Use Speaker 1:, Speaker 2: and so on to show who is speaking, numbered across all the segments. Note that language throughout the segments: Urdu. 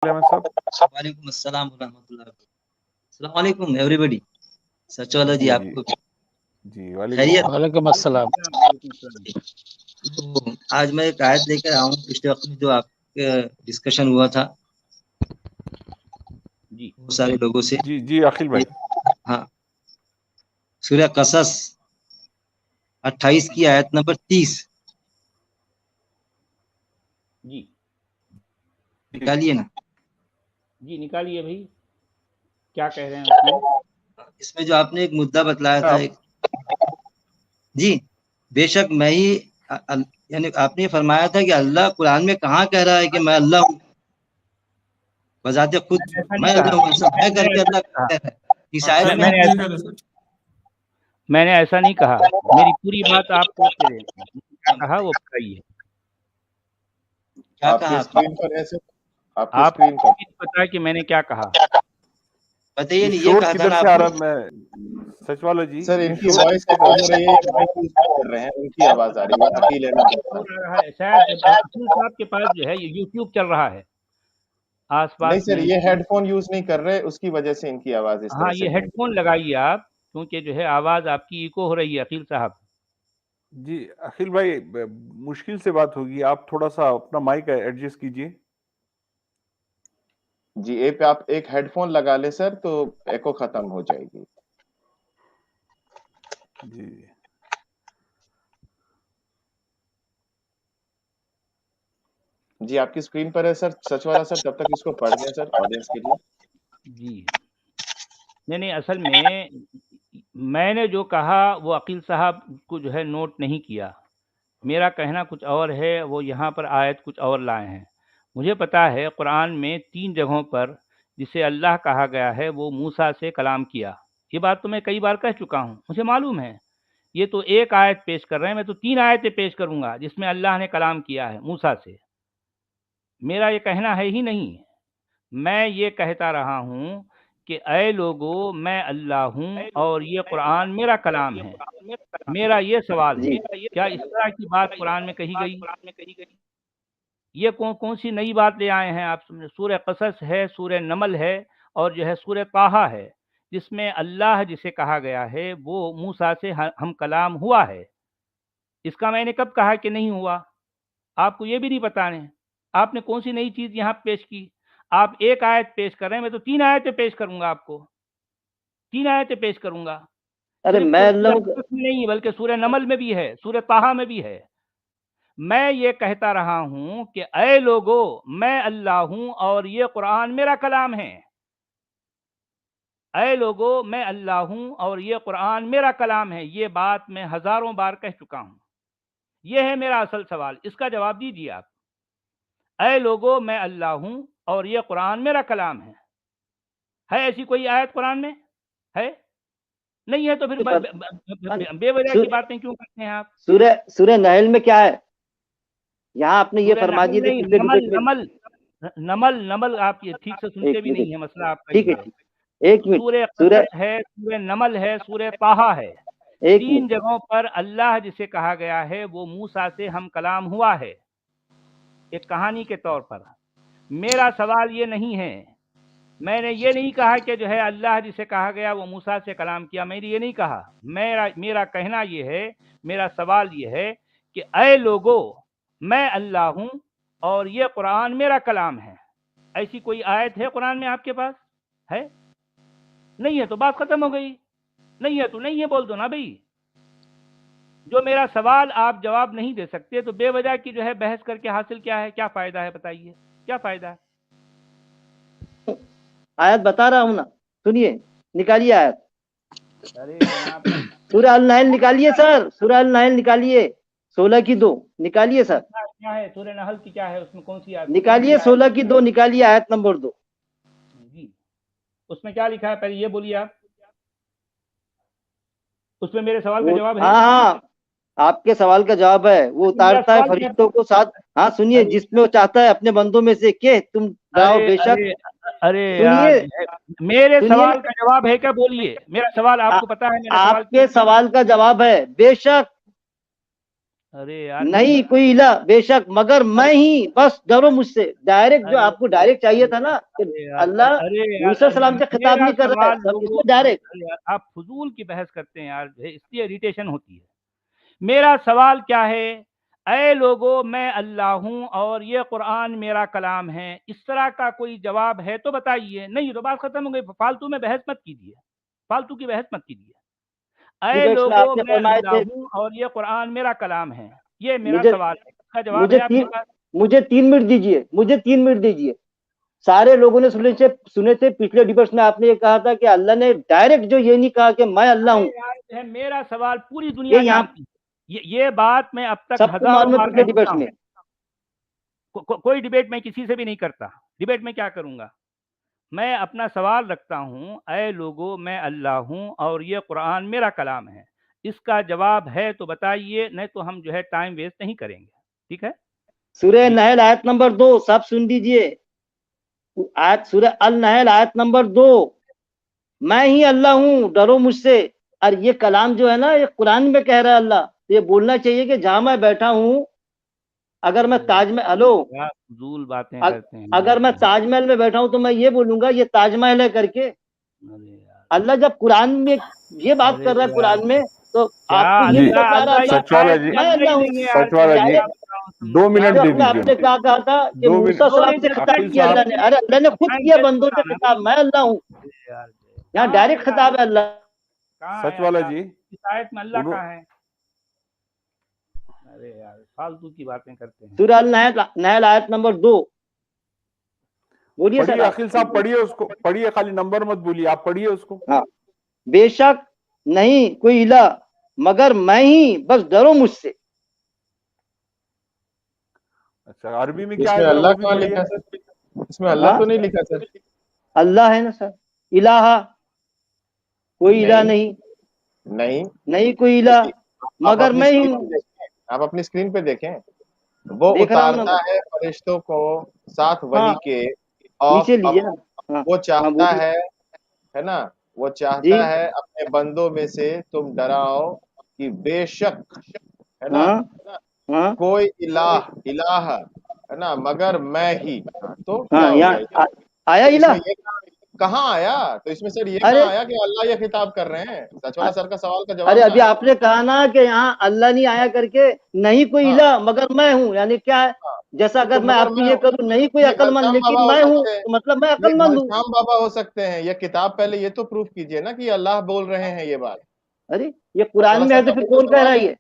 Speaker 1: وعلیکم السلام ورحمۃ اللہ وبرکاتہ. السلام علیکم ایوری بڈی. سچ والا جی آپ کو
Speaker 2: جی
Speaker 1: خیریت.
Speaker 3: وعلیکم السلام.
Speaker 1: تو آج میں ایک آیت لے کر آؤں. پچھلے وقت میں جو آپ کا ڈسکشن ہوا تھا
Speaker 3: جی
Speaker 1: بہت سارے لوگوں سے.
Speaker 2: جی عقیل بھائی.
Speaker 1: ہاں, سورہ قصص 28 کی آیت نمبر 30
Speaker 3: جی
Speaker 1: نکالیے نا.
Speaker 3: جی نکالیے بھائی, کیا کہہ رہے ہیں اس میں؟
Speaker 1: اس میں جو آپ نے ایک مدعا بتلایا تھا جی, بے شک میں ہی یعنی آپ نے فرمایا تھا کہ اللہ قرآن میں کہاں کہہ رہا ہے کہ میں اللہ ہوں. بذات خود میں اللہ ہوں, ایسا میں کر کے اللہ کہہ رہا ہے. اس آیت
Speaker 3: میں نے ایسا نہیں کہا. میری پوری بات آپ کو کیا کہا وہ بتائیے.
Speaker 1: کیا
Speaker 4: آپ
Speaker 1: کہا
Speaker 4: کی
Speaker 1: آپ
Speaker 4: اسکرین پر ہے سر, آپ کی
Speaker 3: آپ
Speaker 4: اسکرین
Speaker 3: کو
Speaker 4: پر
Speaker 3: پتا ہے کہ میں نے کیا کہا.
Speaker 1: بتائیے نہیں, یہ
Speaker 2: شور
Speaker 1: کہا تھا
Speaker 2: کدھر
Speaker 1: نا
Speaker 2: سے آ
Speaker 1: آپ
Speaker 2: رہا
Speaker 1: نے.
Speaker 2: میں سچ والا جی.
Speaker 4: سر, ان کی وائس کم ہو رہی ہے, مائک یوز کر رہے ہیں, ان کی آواز آ رہی ہے. عقیل ہے نا,
Speaker 3: شاید عقیل صاحب کے پاس جو ہے یوٹیوب چل رہا ہے آس پاس.
Speaker 4: نہیں سر, یہ ہیڈ فون یوز نہیں کر رہے, اس کی وجہ سے ان کی آواز اس طرح
Speaker 3: ہاں,
Speaker 4: سے
Speaker 3: یہ ہیڈ فون لگائیے آپ, کیونکہ جو ہے آواز آپ کی ایکو ہو رہی ہے عقیل صاحب.
Speaker 2: جی عقیل بھائی, مشکل سے بات ہوگی, آپ تھوڑا سا اپنا مائک ایڈجسٹ کیجئے.
Speaker 4: جی آپ ایک ہیڈ فون لگا لیں سر, تو ایکو ختم ہو جائے گی.
Speaker 2: جی
Speaker 4: جی آپ کی اسکرین پر ہے سر, سچ والا سر. تب تک اس کو پڑھ دیں سر آڈینس کے لیے.
Speaker 3: جی نہیں, اصل میں نے جو کہا وہ عقیل صاحب کو جو ہے نوٹ نہیں کیا. میرا کہنا کچھ اور ہے, وہ یہاں پر آیت کچھ اور لائے ہیں. مجھے پتا ہے قرآن میں 3 جگہوں پر جسے اللہ کہا گیا ہے وہ موسیٰ سے کلام کیا. یہ بات تو میں کئی بار کہہ چکا ہوں, مجھے معلوم ہے. یہ تو ایک آیت پیش کر رہے ہیں, میں تو 3 آیتیں پیش کروں گا جس میں اللہ نے کلام کیا ہے موسیٰ سے. میرا یہ کہنا ہے ہی نہیں. میں یہ کہتا رہا ہوں کہ اے لوگو میں اللہ ہوں اور یہ قرآن میرا کلام ہے. میرا یہ سوال ہے, کیا اس طرح کی بات قرآن میں کہی گئی؟ یہ کون سی نئی بات لے آئے ہیں آپ؟ سورہ قصص ہے, سورہ نمل ہے, اور جو ہے سورہ طٰہٰ ہے, جس میں اللہ جسے کہا گیا ہے وہ موسیٰ سے ہم کلام ہوا ہے. اس کا میں نے کب کہا کہ نہیں ہوا؟ آپ کو یہ بھی نہیں بتانے. آپ نے کون سی نئی چیز یہاں پیش کی؟ آپ ایک آیت پیش کر رہے ہیں, میں تو 3 آیتیں پیش کروں گا. آپ کو 3 آیتیں پیش کروں گا.
Speaker 1: ارے
Speaker 3: صرف
Speaker 1: میں
Speaker 3: سورہ
Speaker 1: اللہ
Speaker 3: قصص میں نہیں بلکہ سورہ نمل میں بھی ہے, سورہ طٰہٰ میں بھی ہے. میں یہ کہتا رہا ہوں کہ اے لوگو میں اللہ ہوں اور یہ قرآن میرا کلام ہے. اے لوگو میں اللہ ہوں اور یہ قرآن میرا کلام ہے. یہ بات میں ہزاروں بار کہہ چکا ہوں. یہ ہے میرا اصل سوال, اس کا جواب دیجیے آپ. اے لوگو میں اللہ ہوں اور یہ قرآن میرا کلام ہے. ایسی کوئی آیت قرآن میں ہے؟ نہیں ہے تو پھر بے وجہ کی باتیں کیوں کرتے ہیں آپ؟
Speaker 1: سورہ نحل میں کیا ہے؟ یہاں آپ نے یہ فرما دیے تھے پچھلے ڈبیٹ میں.
Speaker 3: نمل آپ یہ ٹھیک سے سنتے بھی نہیں ہیں, مسئلہ آپ کا
Speaker 1: ٹھیک
Speaker 3: یہ
Speaker 1: ہے,
Speaker 3: ہے.
Speaker 1: ایک منٹ.
Speaker 3: سورہ قصص ہے, سورہ نمل ہے, سورہ طٰہٰ ہے. 3 جگہوں پر اللہ جسے کہا گیا ہے وہ موسیٰ سے ہم کلام ہوا ہے, ایک کہانی کے طور پر. میرا سوال یہ نہیں ہے, میں نے یہ نہیں کہا کہ جو ہے اللہ جسے کہا گیا وہ موسیٰ سے کلام کیا. میں نے یہ نہیں کہا. میرا کہنا یہ ہے, میرا سوال یہ ہے کہ اے لوگو میں اللہ ہوں اور یہ قرآن میرا کلام ہے. ایسی کوئی آیت ہے قرآن میں آپ کے پاس؟ ہے؟ نہیں ہے تو بات ختم ہو گئی. نہیں ہے تو نہیں ہے بول دو نا بھائی. جو میرا سوال آپ جواب نہیں دے سکتے تو بے وجہ کی جو ہے بحث کر کے حاصل کیا ہے؟ کیا فائدہ ہے بتائیے, کیا فائدہ ہے؟
Speaker 1: آیت بتا رہا ہوں نا, سنیے, نکالیے آیت.
Speaker 3: ارے جناب
Speaker 1: سورہ النحل نکالیے سر, سورہ النحل نکالیے 16 کی 2 نکالیے سر.
Speaker 3: کیا ہے سورہ نحل کی, کیا ہے اس میں, کون سی آیت
Speaker 1: نکالیے 16 کی 2 نکالیے, آیت نمبر 2.
Speaker 3: جی اس میں کیا لکھا ہے پہلے یہ بولیے آپ. اس میں میرے سوال کا جواب ہے؟
Speaker 1: ہاں آپ کے سوال کا جواب ہے. وہ اتارتا ہے فرشتوں کو ساتھ. ہاں سنیے, جس میں وہ چاہتا ہے اپنے بندوں میں سے کہ تم جاؤ بے شک.
Speaker 3: ارے یار میرے سوال کا جواب ہے کیا؟ بولیے میرا سوال آپ کو پتا ہے. میرا سوال
Speaker 1: آپ کے سوال کا جواب ہے بے شک
Speaker 3: ارے یار
Speaker 1: نہیں کوئی الہ بے شک مگر میں ہی، بس ڈرو مجھ سے. ڈائریکٹ جو آپ کو ڈائریکٹ چاہیے تھا نا کہ اللہ موسیٰ علیہ السلام سے خطاب
Speaker 3: میرا
Speaker 1: نہیں کر رہا ہے
Speaker 3: سوال
Speaker 1: سب
Speaker 3: لوگوں،
Speaker 1: اس میں ڈائریکٹ.
Speaker 3: ارے یار آپ فضول کی بحث کرتے ہیں یار، اس لیے اریٹیشن ہوتی ہے. میرا سوال کیا ہے؟ اے لوگوں میں اللہ ہوں اور یہ قرآن میرا کلام ہے، اس طرح کا کوئی جواب ہے تو بتائیے. نہیں تو بات ختم ہو گئی، فالتو میں بحث مت کیجیے، فالتو کی بحث مت کیجیے. اے
Speaker 1: اس میں
Speaker 3: لوگوں
Speaker 1: آپ نے
Speaker 3: میں
Speaker 1: فرمائے
Speaker 3: اللہ
Speaker 1: تھے
Speaker 3: ہوں اور یہ قرآن میرا کلام ہے، یہ میرا
Speaker 1: مجھے
Speaker 3: سوال ہے. اس کا جواب
Speaker 1: مجھے
Speaker 3: ہے آپ کے پاس؟
Speaker 1: مجھے 3 منٹ دیجیے، مجھے 3 منٹ دیجیے. سارے لوگوں نے سنے تھے پچھلے ڈبیٹس میں آپ نے یہ کہا تھا کہ اللہ نے ڈائریکٹ جو یہ نہیں کہا کہ میں اللہ
Speaker 3: ارے
Speaker 1: ہوں.
Speaker 3: یار جو ہے میرا سوال پوری
Speaker 1: یہ
Speaker 3: دنیا
Speaker 1: یہاں
Speaker 3: جانتی ہے، یہ بات میں اب تک
Speaker 1: سب کو
Speaker 3: ہزاروں
Speaker 1: معلوم ہے
Speaker 3: بار
Speaker 1: پچھلے
Speaker 3: کہہ چکا
Speaker 1: ڈبیٹس
Speaker 3: ہوں.
Speaker 1: میں.
Speaker 3: کوئی ڈیبیٹ میں کسی سے بھی نہیں کرتا، ڈیبیٹ میں کیا کروں گا. میں اپنا سوال رکھتا ہوں، اے لوگو میں اللہ ہوں اور یہ قرآن میرا کلام ہے، اس کا جواب ہے تو بتائیے، نہیں تو ہم جو ہے ٹائم ویسٹ نہیں کریں گے. ٹھیک ہے
Speaker 1: سورہ
Speaker 3: جی.
Speaker 1: نحل آیت نمبر 2 سب سن دیجیے. آیت سورہ النحل آیت نمبر 2، میں ہی اللہ ہوں ڈرو مجھ سے. اور یہ کلام جو ہے نا یہ قرآن میں کہہ رہا ہے اللہ، تو یہ بولنا چاہیے کہ جہاں میں بیٹھا ہوں، اگر میں تاج محل ہلو
Speaker 3: کیا فضول باتیں کرتے ہیں
Speaker 1: اگر میں تاج محل میں بیٹھا ہوں تو میں یہ بولوں گا یہ تاج محل ہے کر کے.
Speaker 3: ارے یار،
Speaker 1: اللہ جب قرآن میں یہ بات
Speaker 3: ارے
Speaker 1: کر رہا ہے
Speaker 3: یار،
Speaker 1: قرآن میں تو
Speaker 3: کیا
Speaker 1: آپ کو یہ
Speaker 2: جی
Speaker 1: نہیں بتا رہا
Speaker 3: اللہ یہ
Speaker 1: اللہ
Speaker 2: سچ والا
Speaker 3: آیت
Speaker 2: جی،
Speaker 3: میں
Speaker 1: میں
Speaker 3: اللہ
Speaker 1: اللہ
Speaker 3: ہی
Speaker 1: ہوں.
Speaker 3: نہیں ہے یار،
Speaker 2: سچ والا جی،
Speaker 3: کیا بتاؤں تم
Speaker 2: 2
Speaker 3: کو، کیا
Speaker 2: منٹ
Speaker 1: جو
Speaker 2: دے
Speaker 1: اپنے
Speaker 2: دیجیے
Speaker 1: آپ نے کیا کہا تھا کہ
Speaker 2: 2
Speaker 1: موسیٰ
Speaker 2: منٹ.
Speaker 1: السلام سے
Speaker 3: جب
Speaker 1: خطاب
Speaker 3: ٹائم
Speaker 2: عقیل
Speaker 1: کیا
Speaker 2: صاحب،
Speaker 1: اللہ نے. ارے اللہ نے خود
Speaker 3: ٹائم
Speaker 1: کیا
Speaker 3: ویسٹ
Speaker 1: بندوں
Speaker 3: ہوگا
Speaker 1: سے
Speaker 3: نا
Speaker 1: خطاب، میں اللہ ہوں.
Speaker 3: یار.
Speaker 1: یہاں
Speaker 3: کہاں ہے
Speaker 1: ڈائریکٹ
Speaker 3: اللہ؟
Speaker 1: خطاب ہے اللہ.
Speaker 3: کہاں ہے
Speaker 2: سچ والا
Speaker 3: اللہ؟
Speaker 2: جی،
Speaker 3: اس آیت میں اللہ
Speaker 2: انہوں
Speaker 3: کہاں ہے؟ ارے یار فالتو کی باتیں کرتے ہیں.
Speaker 1: سورہ النحل آیت نمبر 2 بولیے سر
Speaker 2: پڑھیے.
Speaker 1: آپ.
Speaker 2: عقیل صاحب پڑھیے اس کو، پڑھیے، خالی نمبر مت بولیے، آپ پڑھیے اس کو.
Speaker 1: ہاں، بے شک نہیں کوئی الہ مگر میں ہی، بس ڈرو مجھ سے.
Speaker 2: اچھا عربی میں
Speaker 4: اس
Speaker 2: کیا ہے
Speaker 4: میں
Speaker 2: ذرا
Speaker 4: اللہ
Speaker 2: وہ بھی
Speaker 4: کہاں
Speaker 2: پڑھیے.
Speaker 4: لکھا سر؟ اس میں اللہ
Speaker 1: ہاں
Speaker 4: تو نہیں لکھا سر؟
Speaker 1: اللہ ہے نا سر. الہ کوئی الہ نہیں،
Speaker 4: نہیں
Speaker 1: نہیں کوئی الہ
Speaker 4: آپ
Speaker 1: مگر
Speaker 4: اپنی
Speaker 1: میں ہی
Speaker 4: اسکرین
Speaker 1: ہوں.
Speaker 4: پہ دیکھیں، آپ اپنی اسکرین پہ دیکھیں، وہ
Speaker 1: دیکھ رہا ہوں نا
Speaker 4: اتارتا
Speaker 1: میں.
Speaker 4: ہے فرشتوں کو ساتھ
Speaker 1: ہاں
Speaker 4: وحی کے، اور
Speaker 1: نیچے لیجیے نا. ہاں
Speaker 4: وہ
Speaker 1: ہاں
Speaker 4: چاہتا
Speaker 1: بولیے.
Speaker 4: ہے نا، وہ
Speaker 1: جی
Speaker 4: چاہتا ہے اپنے بندوں میں سے تم ڈراؤ کہ بے شک ہے نا
Speaker 1: ہاں ہاں
Speaker 4: کوئی الہ ہے نا مگر میں ہی. تو کیا
Speaker 1: ہاں
Speaker 4: ہو گیا؟
Speaker 1: یہاں آیا
Speaker 4: تو اس
Speaker 1: الہ.
Speaker 4: میں یہ کہاں آیا؟ تو اس میں سر یہ
Speaker 1: ارے
Speaker 4: کہاں آیا کہ اللہ یہ خطاب کر رہے ہیں؟ سچ والا سر کا سوال کا جواب
Speaker 1: ارے
Speaker 4: کہاں
Speaker 1: ابھی
Speaker 4: ہے؟
Speaker 1: آپ نے کہا نا کہ یہاں اللہ نہیں آیا کر کے، نہیں کوئی
Speaker 4: ہاں
Speaker 1: الہ مگر میں ہوں، یعنی کیا ہے؟
Speaker 4: ہاں،
Speaker 1: جیسا
Speaker 4: تو
Speaker 1: اگر میں
Speaker 4: مگر
Speaker 1: آپ کو
Speaker 4: میں
Speaker 1: یہ
Speaker 4: ہوں،
Speaker 1: کروں نہیں کوئی
Speaker 4: یہ
Speaker 1: عقل مند
Speaker 4: گھنشیام بابا
Speaker 1: لیکن
Speaker 4: ہو
Speaker 1: میں ہوں
Speaker 4: سکتے ہیں،
Speaker 1: تو مطلب میں عقل
Speaker 4: یہ
Speaker 1: مند ہوں.
Speaker 4: گھنشیام بابا ہو سکتے ہیں، یہ کتاب پہلے یہ تو پروف کیجئے نا کہ یہ اللہ بول رہے ہیں یہ بات.
Speaker 1: ارے یہ
Speaker 4: سچ والا
Speaker 1: قرآن میں ہے
Speaker 4: سر
Speaker 1: تو
Speaker 4: کا
Speaker 1: پھر
Speaker 4: وہی تو
Speaker 1: کون کہہ رہا
Speaker 4: سوال
Speaker 1: ہے
Speaker 4: ہے.
Speaker 1: یہ؟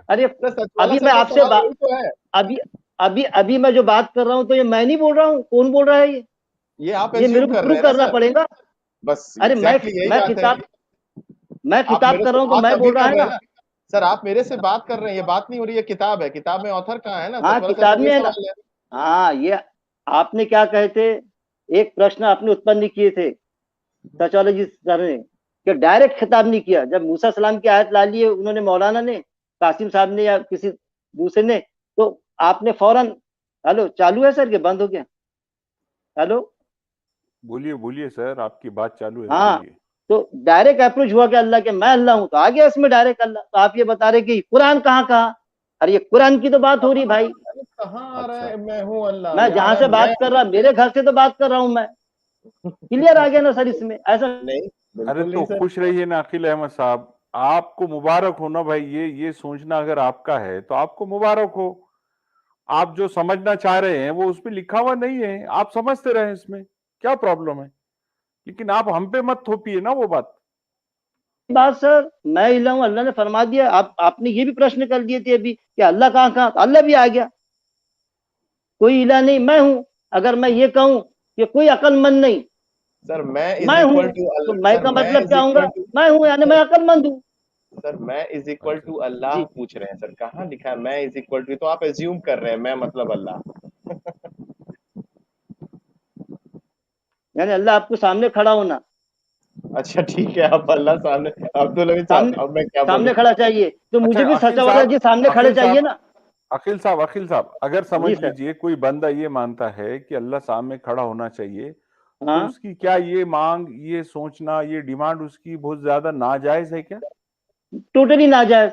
Speaker 1: ارے
Speaker 4: سر سچ والا
Speaker 1: ابھی میں
Speaker 4: سر کا
Speaker 1: آپ سے
Speaker 4: سوال وہی تو ہے.
Speaker 1: ابھی ابھی میں جو بات کر رہا ہوں تو یہ میں نہیں بول رہا ہوں، کون بول رہا ہے یہ؟
Speaker 4: یہ آپ
Speaker 1: یہ میرے
Speaker 4: ایزیوم
Speaker 1: کو
Speaker 4: کر رہے
Speaker 1: پروف
Speaker 4: ہیں نا
Speaker 1: کرنا
Speaker 4: سر.
Speaker 1: پڑے گا.
Speaker 4: بس
Speaker 1: ارے
Speaker 4: ایگزیکٹلی یہی
Speaker 1: میں
Speaker 4: بات ہے. آپ
Speaker 1: خطاب
Speaker 4: میرے
Speaker 1: کر
Speaker 4: سے
Speaker 1: رہا ہوں تو
Speaker 4: بات
Speaker 1: میں
Speaker 4: ابھی
Speaker 1: بول رہا
Speaker 4: کر
Speaker 1: ہے
Speaker 4: رہے
Speaker 1: نا.
Speaker 4: ہیں نا سر، آپ میرے سے بات کر رہے ہیں، یہ بات نہیں ہو رہی ہے، کتاب ہے، کتاب میں آتھر کہاں ہے نا.
Speaker 1: ہاں
Speaker 4: سچ والا سر کا
Speaker 1: کتاب
Speaker 4: وہی
Speaker 1: میں ہے نا.
Speaker 4: سوال ہے.
Speaker 1: ہاں یہ آپ نے کیا کہے تھے، ایک پرشن آپ نے اتپن کیے تھے سچالوجی سر نے کہ ڈائریکٹ خطاب نہیں کیا. جب موسیٰ السلام کی آیت لا لی ہے انہوں نے، مولانا نے، قاسم صاحب نے یا کسی دوسرے نے، تو آپ نے فوراً ہلو چالو ہے سر کہ بند ہو گیا؟ ہلو
Speaker 2: بولیے بولیے سر، آپ کی بات چالو ہے،
Speaker 1: ہاں
Speaker 2: بولیے.
Speaker 1: تو ڈائریکٹ اپروچ ہوا کہ اللہ کے میں اللہ ہوں، تو آ گیا اس میں ڈائریکٹ اللہ. تو آپ یہ بتا رہے کہ قرآن کہاں؟ ارے یہ قرآن کی تو بات ہو رہی بھائی.
Speaker 4: ارے کہاں آ رہا
Speaker 2: اچھا
Speaker 4: ہے میں ہوں اللہ؟
Speaker 1: میں
Speaker 4: یہاں
Speaker 1: جہاں
Speaker 4: ہے
Speaker 1: سے
Speaker 4: میں
Speaker 1: بات کر رہا میرے گھر سے تو بات کر رہا ہوں میں. کلیئر آ گیا نا سر اس میں؟ ایسا
Speaker 4: نہیں،
Speaker 2: ارے
Speaker 4: بالکل
Speaker 2: تو
Speaker 4: نہیں سر.
Speaker 2: خوش رہیے نا عقیل احمد صاحب، آپ کو مبارک ہو نا بھائی. یہ سوچنا اگر آپ کا ہے تو آپ کو مبارک ہو. آپ جو سمجھنا چاہ رہے ہیں وہ اس میں لکھا ہوا نہیں ہے، آپ سمجھتے رہیں، اس میں کیا پرابلم ہے؟ لیکن آپ ہم پہ مت تھوپیے نا وہ بات.
Speaker 1: بات سر میں الہ ہوں، اللہ نے فرما دیا. آپ نے یہ بھی پرشن کر دیے تھے ابھی کہ اللہ کہاں؟ اللہ بھی آ گیا. کوئی الہ نہیں، میں ہوں. اگر میں یہ کہوں کہ کوئی عقل مند نہیں،
Speaker 4: سر میں از
Speaker 1: میں
Speaker 4: اکول
Speaker 1: ہوں،
Speaker 4: ٹو
Speaker 1: تو
Speaker 4: اللہ.
Speaker 1: میں
Speaker 4: سر
Speaker 1: کا
Speaker 4: میں
Speaker 1: مطلب
Speaker 4: از
Speaker 1: کیا ہوں گا؟
Speaker 4: اکول ٹو
Speaker 1: میں ہوں یعنی میں عقل مند ہوں.
Speaker 4: سر میں از اکول
Speaker 2: اچھا
Speaker 4: ٹو اللہ
Speaker 1: جی
Speaker 4: پوچھ رہے ہیں سر، کہاں لکھا ہے میں از اکول ٹو؟ تو آپ ایزیوم کر رہے ہیں میں مطلب اللہ.
Speaker 1: یعنی اللہ آپ کو سامنے کھڑا ہونا،
Speaker 4: اچھا ٹھیک ہے، آپ اللہ سامنے. عبدالحمید صاحب اب میں کیا بولوں؟
Speaker 1: سامنے کھڑا چاہیے تو
Speaker 2: اچھا
Speaker 1: مجھے بھی
Speaker 2: عقیل
Speaker 1: سچا والا
Speaker 2: صاحب،
Speaker 1: جی سامنے کھڑے
Speaker 2: عقیل
Speaker 1: چاہیے
Speaker 2: صاحب،
Speaker 1: نا.
Speaker 2: عقیل صاحب اگر
Speaker 1: جی
Speaker 2: سمجھ
Speaker 1: سر.
Speaker 2: لیجئے کوئی بندہ یہ مانتا ہے کہ اللہ سامنے کھڑا ہونا چاہیے، تو
Speaker 1: ہاں
Speaker 2: اس کی کیا یہ مانگ، یہ سوچنا، یہ ڈیمانڈ اس کی بہت زیادہ ناجائز ہے کیا؟
Speaker 1: ٹوٹلی ناجائز.